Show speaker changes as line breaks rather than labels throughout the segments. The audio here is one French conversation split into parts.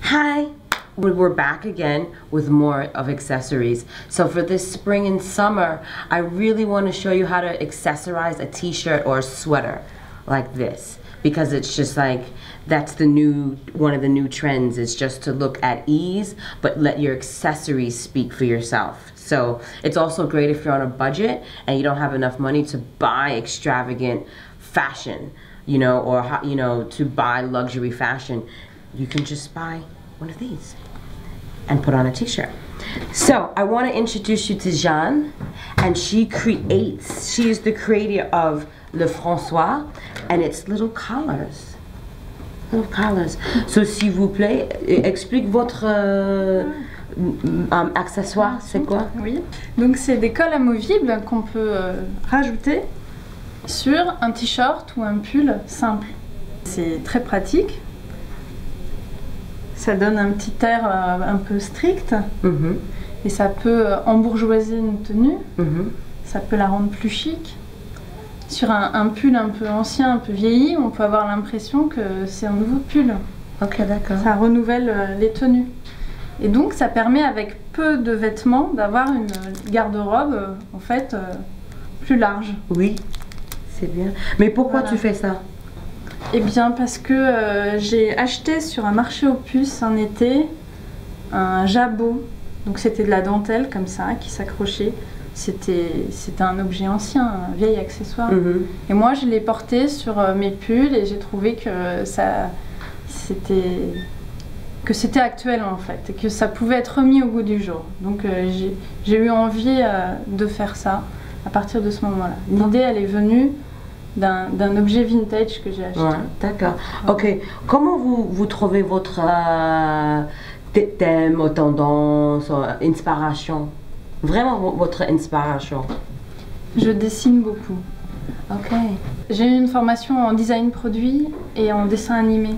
Hi! We're back again with more of accessories. So for this spring and summer, I really want to show you how to accessorize a t-shirt or a sweater like this. Because it's just like, that's the new, one of the new trends is just to look at ease, but let your accessories speak for yourself. So it's also great if you're on a budget and you don't have enough money to buy extravagant fashion, you know, or, you know, to buy luxury fashion. You can just buy one of these and put on a t-shirt. So I want to introduce you to Jeanne, and she is the creator of Le François, and it's little collars. Little collars. So s'il vous plaît, explique votre accessoire, c'est quoi?
Oui, donc c'est des cols amovibles qu'on peut rajouter sur un t-shirt ou un pull simple. C'est très pratique. Ça donne un petit air un peu strict et ça peut embourgeoiser une tenue, ça peut la rendre plus chic. Sur un pull un peu ancien, un peu vieilli, on peut avoir l'impression que c'est un nouveau pull.
Ok, d'accord.
Ça renouvelle les tenues. Et donc ça permet avec peu de vêtements d'avoir une garde-robe en fait plus large.
Oui, c'est bien. Mais pourquoi tu fais ça?
Eh bien parce que j'ai acheté sur un marché aux puces un été un jabot. Donc c'était de la dentelle comme ça qui s'accrochait. C'était un objet ancien, un vieil accessoire. Et moi je l'ai porté sur mes pulls et j'ai trouvé que c'était actuel en fait, et que ça pouvait être remis au goût du jour. Donc j'ai eu envie de faire ça à partir de ce moment-là. L'idée elle est venue d'un objet vintage que j'ai acheté.
Ouais, d'accord. Ok. Comment vous trouvez votre thème, tendance, inspiration? Vraiment votre inspiration?
Je dessine beaucoup.
Ok.
J'ai eu une formation en design produit et en dessin animé,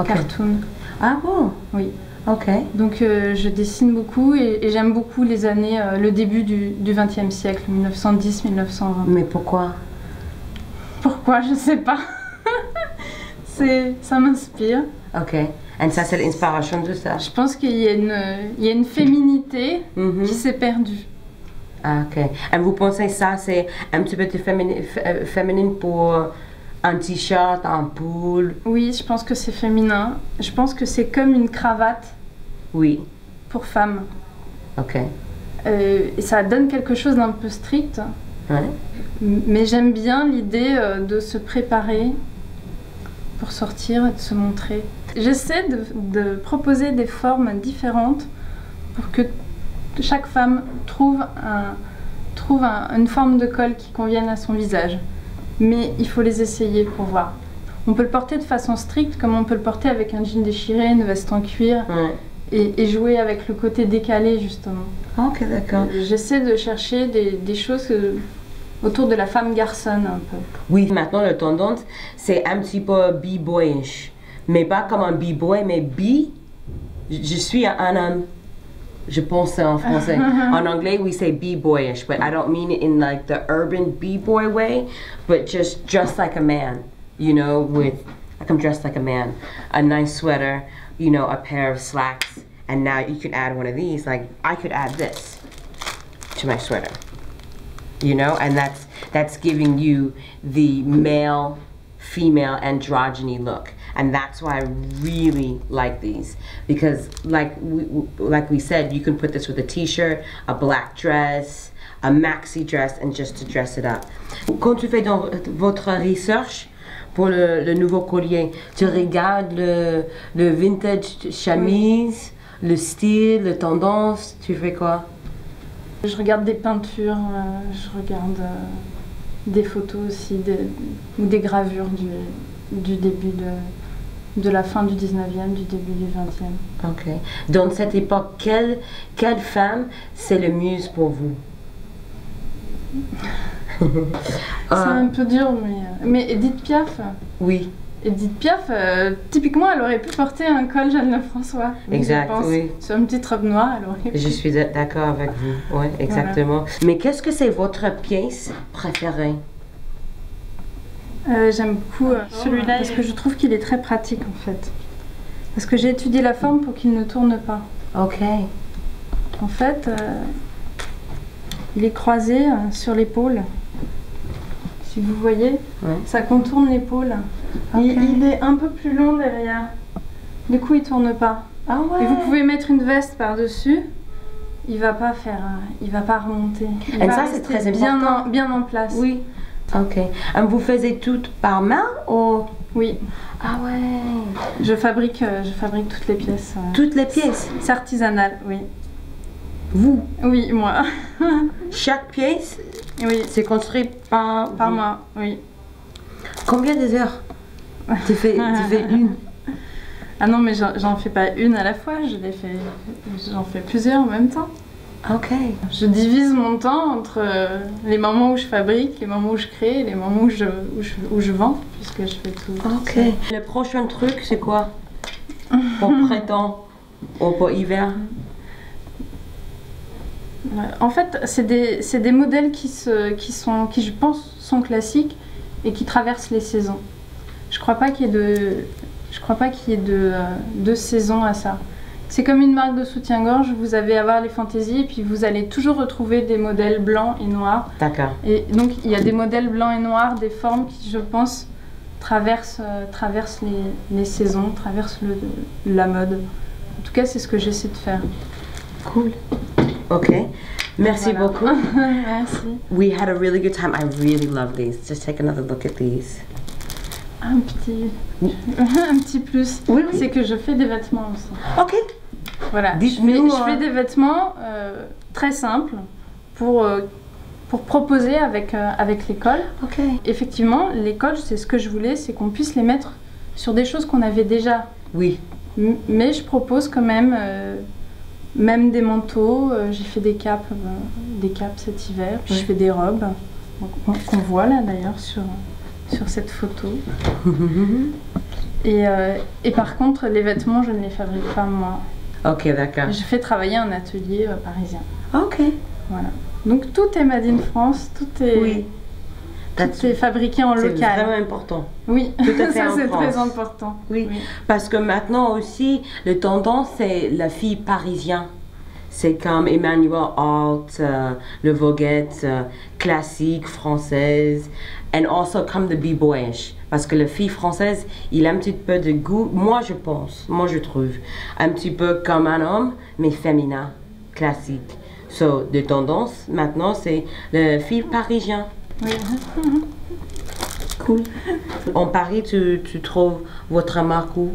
cartoon.
Ah bon?
Oui.
Ok.
Donc je dessine beaucoup et j'aime beaucoup les années, le début du XXe siècle, 1910-1920.
Mais pourquoi?
Pourquoi? Je sais pas. Ça m'inspire.
Ok. Et ça, c'est l'inspiration de ça?
Je pense qu'il y a une féminité qui s'est perdue.
Ah, ok. Et vous pensez ça, c'est un petit peu féminin pour un t-shirt, un pull?
Oui, je pense que c'est féminin. Je pense que c'est comme une cravate.
Oui.
Pour femme.
Ok.
Et ça donne quelque chose d'un peu strict.
Ouais.
Mais j'aime bien l'idée de se préparer pour sortir et de se montrer. J'essaie de proposer des formes différentes pour que chaque femme trouve une forme de col qui convienne à son visage. Mais il faut les essayer pour voir. On peut le porter de façon stricte, comme on peut le porter avec un jean déchiré, une veste en cuir, et jouer avec le côté décalé justement.
Ok, d'accord.
J'essaie de chercher des choses autour de la femme garçonne un peu.
Oui, maintenant la tendance, c'est un petit peu b-boyish. Mais pas comme un b-boy, mais je suis un homme. Je pense en français. En anglais, we say b-boyish, but I don't mean it in like the urban b-boy way, but just dressed like a man, you know, like I'm dressed like a man. A nice sweater, you know, a pair of slacks, and now you could add one of these, like I could add this to my sweater. You know, and that's giving you the male, female androgyny look, and that's why I really like these, because like we said, you can put this with a t-shirt, a black dress, a maxi dress, and just to dress it up. Quand tu fais dans votre research pour le nouveau collier, tu regardes le vintage chemise, le style, la tendance, tu fais quoi?
Je regarde des peintures, je regarde des photos aussi, ou des gravures du début de la fin du 19e, du début du 20e.
Ok. Dans cette époque, quelle femme c'est le muse pour vous?
C'est un peu dur, mais Edith Piaf.
Oui.
Edith Piaf, typiquement, elle aurait pu porter un col Jeanne Lefrançois.
Exact, oui.
Sur une petite robe noire, elle aurait pu.
Je suis d'accord avec vous, oui, exactement. Voilà. Mais qu'est-ce que c'est votre pièce préférée?
J'aime beaucoup celui-là parce que je trouve qu'il est très pratique en fait. Parce que j'ai étudié la forme pour qu'il ne tourne pas.
Ok.
En fait, il est croisé sur l'épaule. Si vous voyez, ça contourne l'épaule.
Okay.
Il est un peu plus long derrière. Du coup, il tourne pas.
Ah ouais.
Et vous pouvez mettre une veste par-dessus. Il va pas faire, il va pas remonter. Il
Et
va
ça, c'est
rester
très important.
bien en place.
Oui. Ok. Vous faisiez tout par main ou?
Oui.
Ah ouais.
Je fabrique toutes les pièces.
Toutes les pièces?
C'est artisanal, oui.
Vous?
Oui, moi.
Chaque pièce?
Oui.
C'est construit par
moi, oui.
Combien d'heures tu fais une?
Ah non, mais j'en fais pas une à la fois, j'en fais plusieurs en même temps.
Ok.
Je divise mon temps entre les moments où je fabrique, les moments où je crée, et les moments où je vends, puisque je fais tout.
Ok. Le prochain truc, c'est quoi? Pour printemps ou pour hiver?
En fait, c'est des modèles qui je pense sont classiques et qui traversent les saisons. Je crois pas qu'il y ait de saison à ça. C'est comme une marque de soutien-gorge, vous allez avoir les fantaisies et puis vous allez toujours retrouver des modèles blancs et noirs.
D'accord.
Et donc il y a des modèles blancs et noirs, des formes qui, je pense, traversent les saisons, traversent la mode. En tout cas, c'est ce que j'essaie de faire.
Cool. Ok. Merci beaucoup.
Merci.
We had a really good time. I really love these. Just take another look at these.
Un petit plus,
oui.
C'est que je fais des vêtements aussi.
Ok.
Voilà, je fais des vêtements très simples pour proposer avec l'école.
Ok.
Effectivement, l'école, c'est ce que je voulais, c'est qu'on puisse les mettre sur des choses qu'on avait déjà.
Oui.
Mais je propose quand même, même des manteaux, j'ai fait des capes cet hiver, puis je fais des robes, qu'on voit là d'ailleurs sur cette photo. Et par contre, les vêtements, je ne les fabrique pas moi.
Ok, d'accord.
Je fais travailler un atelier parisien.
Ok.
Voilà. Donc tout est made in France, tout est fabriqué en local.
C'est vraiment important.
Oui,
tout à fait
ça c'est
France.
très important.
Oui. Parce que maintenant aussi, le tendance, c'est la fille parisienne. C'est comme Emmanuel Alt, le Voguette, classique, française. And also comme the b-boyish. Parce que la fille française, il a un petit peu de goût, moi je trouve, un petit peu comme un homme, mais féminin, classique. So, de tendance, maintenant, c'est la fille parisienne.
Oui.
Cool. En Paris, tu trouves votre marque où?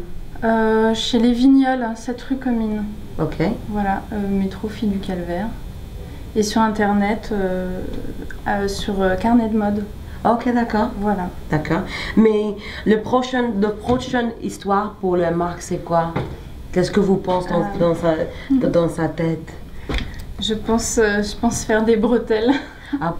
Chez les Vignoles, 7 rue Comines.
Ok.
Voilà, métro Fille du Calvaire. Et sur internet, sur Carnet de mode.
Ok, d'accord.
Voilà.
D'accord. Mais la prochaine histoire pour la marque, c'est quoi? Qu'est-ce que vous pensez dans sa tête?
Je pense faire des bretelles.
Ah.